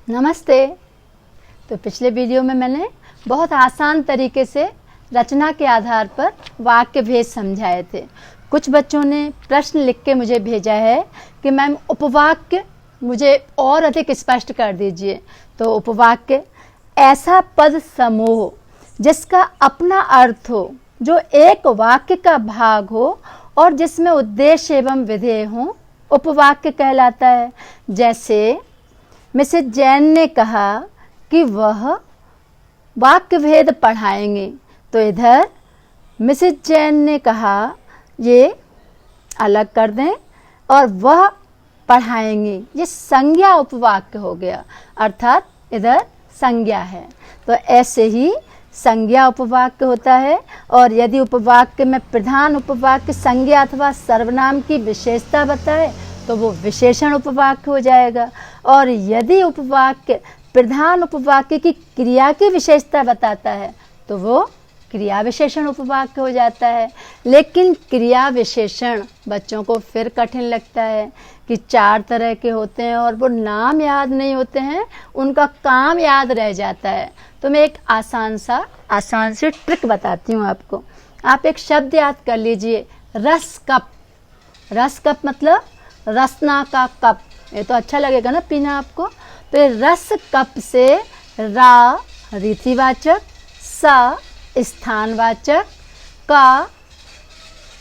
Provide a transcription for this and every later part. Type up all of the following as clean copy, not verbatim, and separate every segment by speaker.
Speaker 1: नमस्ते। तो पिछले वीडियो में मैंने बहुत आसान तरीके से रचना के आधार पर वाक्य भेद समझाए थे। कुछ बच्चों ने प्रश्न लिख के मुझे भेजा है कि मैम उपवाक्य मुझे और अधिक स्पष्ट कर दीजिए। तो उपवाक्य ऐसा पद समूह जिसका अपना अर्थ हो, जो एक वाक्य का भाग हो और जिसमें उद्देश्य एवं विधेय हो, उपवाक्य कहलाता है। जैसे मिसेस जैन ने कहा कि वह वाक्य भेद पढ़ाएंगे, तो इधर मिसेस जैन ने कहा, ये अलग कर दें, और वह पढ़ाएंगे, ये संज्ञा उपवाक्य हो गया, अर्थात इधर संज्ञा है। तो ऐसे ही संज्ञा उपवाक्य होता है। और यदि उपवाक्य में प्रधान उपवाक्य संज्ञा अथवा सर्वनाम की विशेषता बताए तो वो विशेषण उपवाक्य हो जाएगा। और यदि उपवाक्य प्रधान उपवाक्य की क्रिया की विशेषता बताता है तो वो क्रिया विशेषण उपवाक्य हो जाता है। लेकिन क्रिया विशेषण बच्चों को फिर कठिन लगता है कि 4 तरह के होते हैं और वो नाम याद नहीं होते हैं, उनका काम याद रह जाता है। तो मैं एक आसान सी ट्रिक बताती हूँ आपको। आप एक शब्द याद कर लीजिए, रस कप। रस कप मतलब रसना का कप। ये तो अच्छा लगेगा ना पीना आपको। तो ये रस कप से रा रीतिवाचक, सा स्थानवाचक, का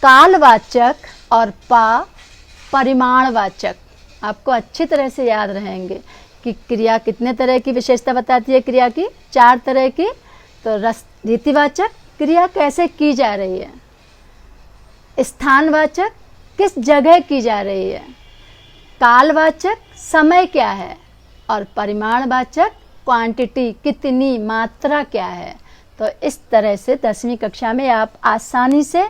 Speaker 1: कालवाचक और पा परिमाणवाचक। आपको अच्छी तरह से याद रहेंगे कि क्रिया कितने तरह की विशेषता बताती है। क्रिया की 4 तरह की। तो रस रीतिवाचक क्रिया कैसे की जा रही है, स्थानवाचक किस जगह की जा रही है, कालवाचक समय क्या है, और परिमाणवाचक क्वांटिटी कितनी, मात्रा क्या है। तो इस तरह से 10वीं कक्षा में आप आसानी से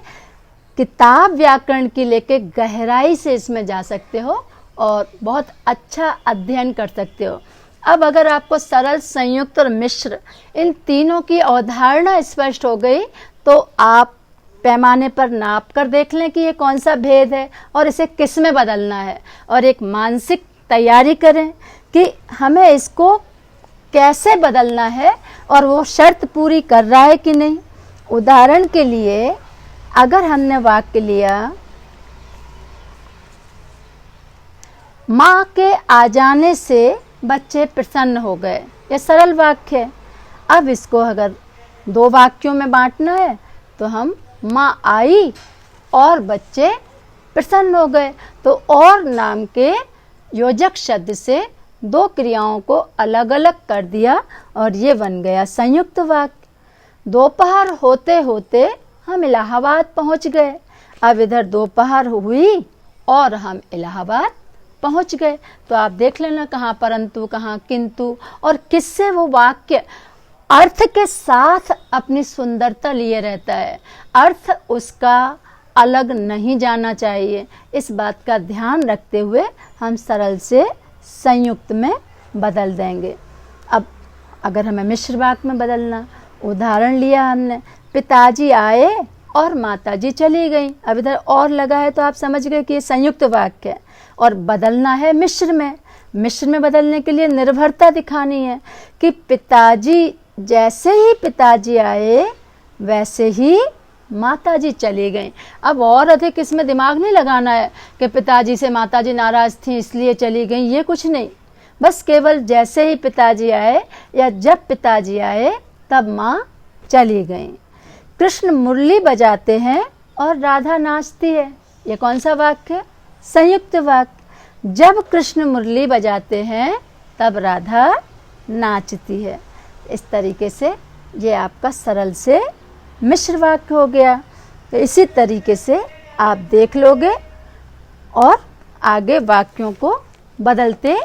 Speaker 1: किताब व्याकरण की लेके गहराई से इसमें जा सकते हो और बहुत अच्छा अध्ययन कर सकते हो। अब अगर आपको सरल, संयुक्त और मिश्र इन तीनों की अवधारणा स्पष्ट हो गई तो आप पैमाने पर नाप कर देख लें कि ये कौन सा भेद है और इसे किस में बदलना है, और एक मानसिक तैयारी करें कि हमें इसको कैसे बदलना है और वो शर्त पूरी कर रहा है कि नहीं। उदाहरण के लिए अगर हमने वाक्य लिया, माँ के आ जाने से बच्चे प्रसन्न हो गए, ये सरल वाक्य है। अब इसको अगर 2 वाक्यों में बांटना है तो हम माँ आई और बच्चे प्रसन्न हो गए, तो और नाम के योजक शब्द से 2 क्रियाओं को अलग अलग कर दिया और ये बन गया संयुक्त वाक्य। दोपहर होते होते हम इलाहाबाद पहुंच गए। अब इधर दोपहर हुई और हम इलाहाबाद पहुंच गए। तो आप देख लेना कहाँ परंतु, कहाँ किंतु, और किससे वो वाक्य अर्थ के साथ अपनी सुंदरता लिए रहता है। अर्थ उसका अलग नहीं जाना चाहिए। इस बात का ध्यान रखते हुए हम सरल से संयुक्त में बदल देंगे। अब अगर हमें मिश्र वाक्य में बदलना, उदाहरण लिया हमने, पिताजी आए और माताजी चली गई। अब इधर और लगा है तो आप समझ गए कि ये संयुक्त वाक्य है और बदलना है मिश्र में। मिश्र में बदलने के लिए निर्भरता दिखानी है कि पिताजी, जैसे ही पिताजी आए वैसे ही माताजी चली गई। अब और अधिक इसमें दिमाग नहीं लगाना है कि पिताजी से माताजी नाराज थी इसलिए चली गई, ये कुछ नहीं। बस केवल जैसे ही पिताजी आए या जब पिताजी आए तब माँ चली गई। कृष्ण मुरली बजाते हैं और राधा नाचती है, ये कौन सा वाक्य है? संयुक्त वाक्य। जब कृष्ण मुरली बजाते हैं तब राधा नाचती है। इस तरीके से ये आपका सरल से मिश्र वाक्य हो गया। तो इसी तरीके से आप देख लोगे और आगे वाक्यों को बदलते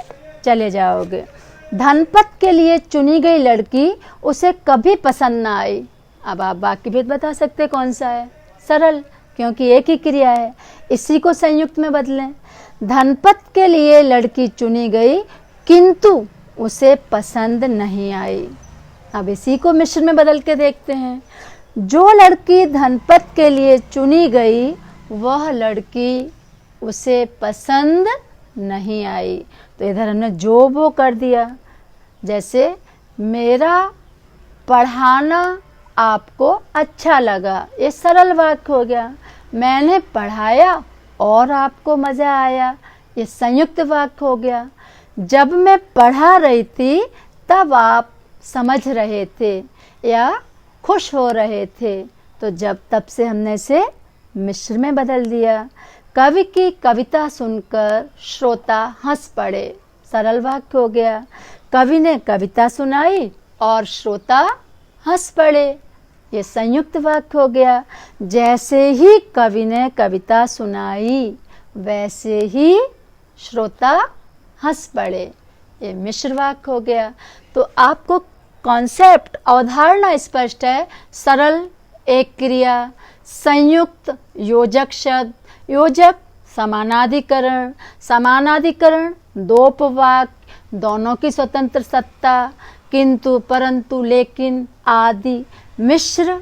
Speaker 1: चले जाओगे। धनपत के लिए चुनी गई लड़की उसे कभी पसंद ना आई। अब आप वाक्य भेद बता सकते कौन सा है? सरल, क्योंकि एक ही क्रिया है। इसी को संयुक्त में बदलें। धनपत के लिए लड़की चुनी गई किंतु उसे पसंद नहीं आई। अब इसी को मिश्र में बदल के देखते हैं। जो लड़की धनपत के लिए चुनी गई वह लड़की उसे पसंद नहीं आई। तो इधर हमने जो वो कर दिया। जैसे मेरा पढ़ाना आपको अच्छा लगा, ये सरल वाक्य हो गया। मैंने पढ़ाया और आपको मज़ा आया, ये संयुक्त वाक्य हो गया। जब मैं पढ़ा रही थी तब आप समझ रहे थे या खुश हो रहे थे, तो जब तब से हमने इसे मिश्र में बदल दिया। कवि की कविता सुनकर श्रोता हंस पड़े, सरल वाक्य हो गया। कवि ने कविता सुनाई और श्रोता हंस पड़े, ये संयुक्त वाक्य हो गया। जैसे ही कवि ने कविता सुनाई वैसे ही श्रोता हंस पड़े, ये मिश्र वाक्य हो गया। तो आपको कॉन्सेप्ट अवधारणा स्पष्ट है। सरल एक क्रिया, संयुक्त योजक शब्द, योजक समानाधिकरण, समानाधिकरण दो उपवाक्य, दोनों की स्वतंत्र सत्ता, किंतु परंतु लेकिन आदि। मिश्र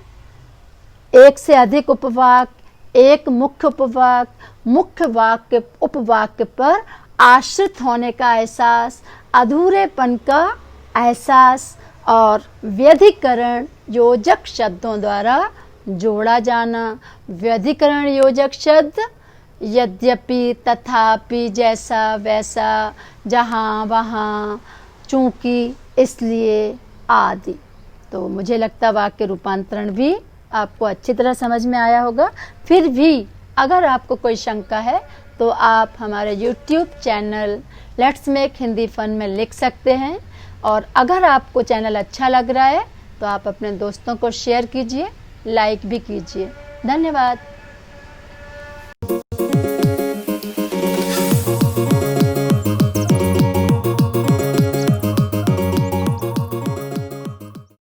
Speaker 1: एक से अधिक उपवाक्य, एक मुख्य उपवाक्य, मुख्य वाक्य उपवाक्य पर आश्रित होने का एहसास, अधूरेपन का एहसास और व्यधिकरण योजक शब्दों द्वारा जोड़ा जाना। व्यधिकरण योजक शब्द यद्यपि, तथापि, जैसा, वैसा, जहाँ, वहाँ, चूंकि, इसलिए आदि। तो मुझे लगता वाक्य रूपांतरण भी आपको अच्छी तरह समझ में आया होगा। फिर भी अगर आपको कोई शंका है तो आप हमारे YouTube channel let's make Hindi fun में लिख सकते हैं। और अगर आपको चैनल अच्छा लग रहा है तो आप अपने दोस्तों को शेयर कीजिए, लाइक भी कीजिए। धन्यवाद।